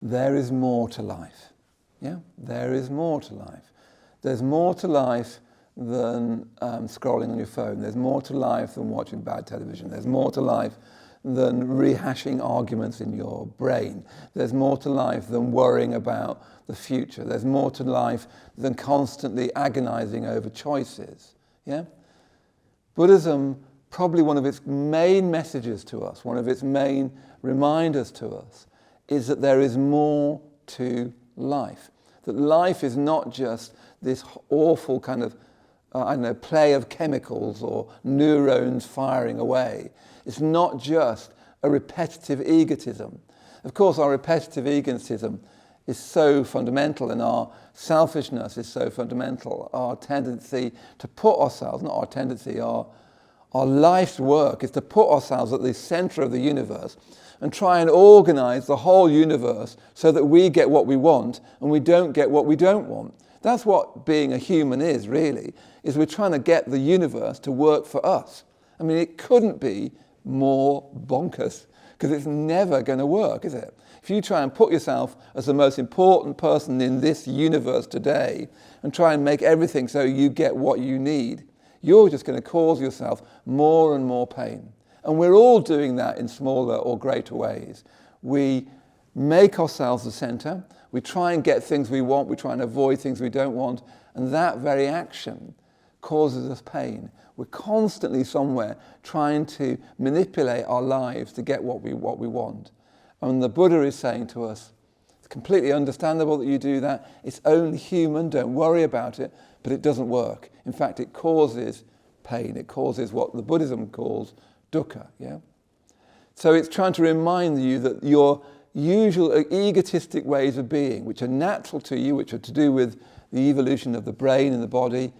there is more to life. Yeah, there is more to life. There's more to life than scrolling on your phone. There's more to life than watching bad television. There's more to life than rehashing arguments in your brain. There's more to life than worrying about the future. There's more to life than constantly agonizing over choices. Yeah? Buddhism, probably one of its main messages to us, one of its main reminders to us, is that there is more to life. That life is not just this awful kind of play of chemicals or neurons firing away. It's not just a repetitive egotism. Of course, our repetitive egotism is so fundamental, and our selfishness is so fundamental. Our tendency to put ourselves, not our tendency, our life's work is to put ourselves at the center of the universe and try and organize the whole universe so that we get what we want and we don't get what we don't want. That's what being a human is, really, is we're trying to get the universe to work for us. I mean, it couldn't be more bonkers, because it's never going to work, is it? If you try and put yourself as the most important person in this universe today and try and make everything so you get what you need, you're just going to cause yourself more and more pain. And we're all doing that in smaller or greater ways. We make ourselves the center. We try and get things we want. We try and avoid things we don't want. And that very action causes us pain. We're constantly somewhere trying to manipulate our lives to get what we want. And the Buddha is saying to us, it's completely understandable that you do that. It's only human. Don't worry about it. But it doesn't work. In fact, it causes pain. It causes what the Buddhism calls dukkha. Yeah? So it's trying to remind you that your usual egotistic ways of being, which are natural to you, which are to do with the evolution of the brain and the body,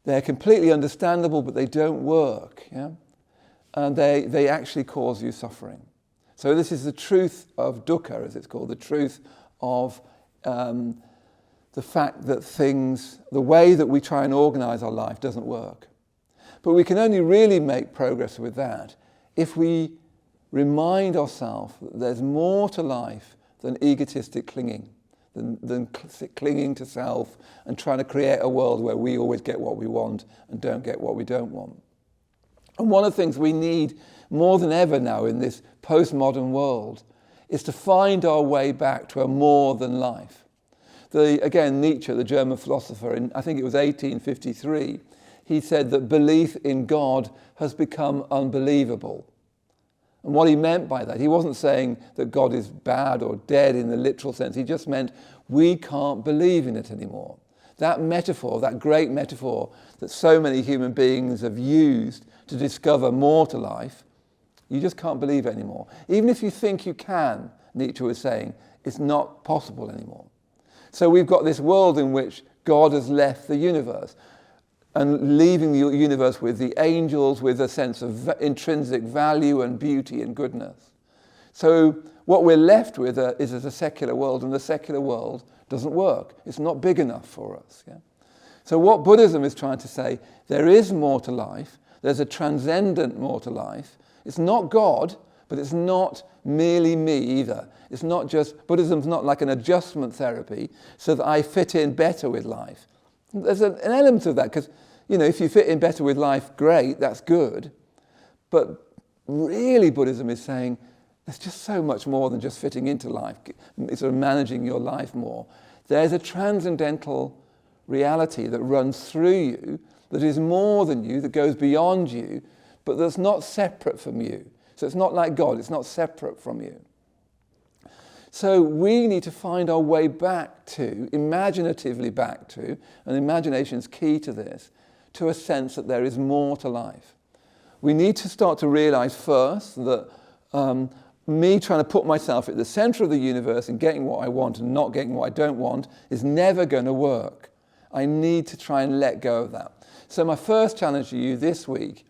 they're completely understandable, but they don't work. Yeah? And they actually cause you suffering. So this is the truth of dukkha, as it's called, the truth of the fact that the way that we try and organize our life doesn't work. But we can only really make progress with that if we remind ourselves that there's more to life than egotistic clinging, than clinging to self and trying to create a world where we always get what we want and don't get what we don't want. And one of the things we need more than ever now in this postmodern world is to find our way back to a more than life. Again, Nietzsche, the German philosopher, in I think it was 1853, he said that belief in God has become unbelievable. And what he meant by that, he wasn't saying that God is bad or dead in the literal sense. He just meant we can't believe in it anymore. That metaphor, that great metaphor that so many human beings have used to discover more to life, you just can't believe it anymore. Even if you think you can, Nietzsche was saying, it's not possible anymore. So we've got this world in which God has left the universe and leaving the universe with the angels, with a sense of intrinsic value and beauty and goodness. So what we're left with is a secular world, and the secular world doesn't work. It's not big enough for us. Yeah? So what Buddhism is trying to say, there is more to life. There's a transcendent more to life. It's not God, but it's not merely me either. It's not just, Buddhism's not like an adjustment therapy so that I fit in better with life. There's an element of that, because, if you fit in better with life, great, that's good. But really Buddhism is saying there's just so much more than just fitting into life, sort of managing your life more. There's a transcendental reality that runs through you, that is more than you, that goes beyond you, but that's not separate from you. So it's not like God, it's not separate from you. So we need to find our way back to, imaginatively back to, and imagination's key to this, to a sense that there is more to life. We need to start to realize first that me trying to put myself at the center of the universe and getting what I want and not getting what I don't want is never going to work. I need to try and let go of that. So my first challenge to you this week,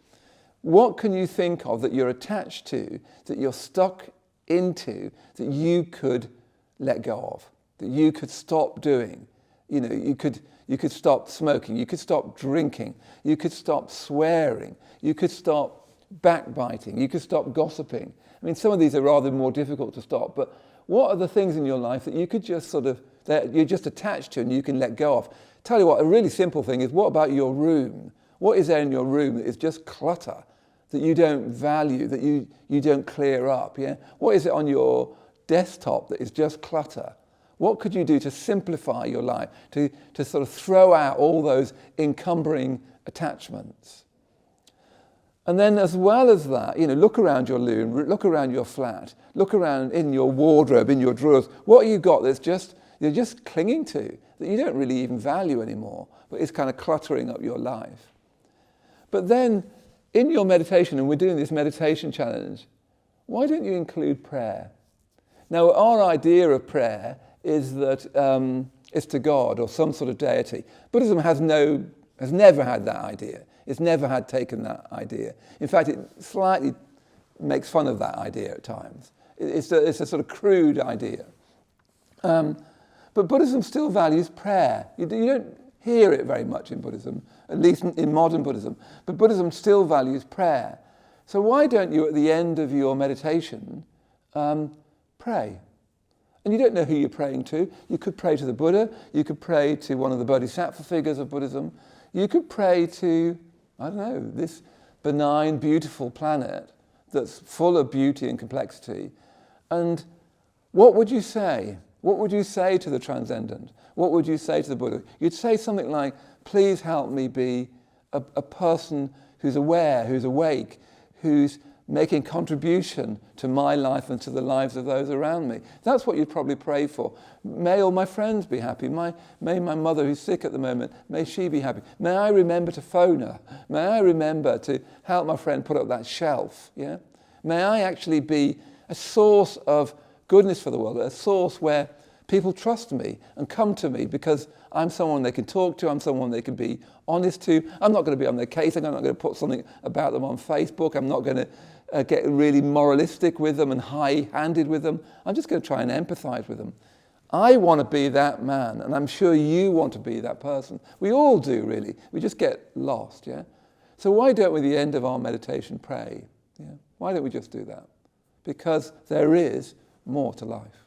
what can you think of that you're attached to, that you're stuck into, that you could let go of, that you could stop doing? You could stop smoking, you could stop drinking, you could stop swearing, you could stop backbiting, you could stop gossiping. I mean, some of these are rather more difficult to stop, but what are the things in your life that you could just that you're just attached to and you can let go of? Tell you what, a really simple thing is, what about your room? What is there in your room that is just clutter, that you don't value, that you don't clear up? Yeah? What is it on your desktop that is just clutter? What could you do to simplify your life, to sort of throw out all those encumbering attachments? And then as well as that, look around your room, look around your flat, look around in your wardrobe, in your drawers. What have you got that's you're just clinging to, that you don't really even value anymore, but it's kind of cluttering up your life? But then in your meditation, and we're doing this meditation challenge, why don't you include prayer? Now, our idea of prayer is that it's to God or some sort of deity. Buddhism has never had that idea. It's never taken that idea. In fact, it slightly makes fun of that idea at times. It's a sort of crude idea. But Buddhism still values prayer. You don't hear it very much in Buddhism, at least in modern Buddhism. But Buddhism still values prayer. So why don't you, at the end of your meditation, pray? And you don't know who you're praying to. You could pray to the Buddha. You could pray to one of the Bodhisattva figures of Buddhism. You could pray to, I don't know, this benign, beautiful planet that's full of beauty and complexity. And what would you say? What would you say to the transcendent? What would you say to the Buddha? You'd say something like, please help me be a person who's aware, who's awake, who's making contribution to my life and to the lives of those around me. That's what you'd probably pray for. May all my friends be happy. May my mother, who's sick at the moment, may she be happy. May I remember to phone her. May I remember to help my friend put up that shelf. Yeah? May I actually be a source of goodness for the world, a source where people trust me and come to me because I'm someone they can talk to, I'm someone they can be honest to. I'm not going to be on their case, I'm not going to put something about them on Facebook, I'm not going to get really moralistic with them and high-handed with them. I'm just going to try and empathize with them. I want to be that man, and I'm sure you want to be that person. We all do, really. We just get lost, yeah? So why don't we, at the end of our meditation, pray? Yeah? Why don't we just do that? Because there is more to life.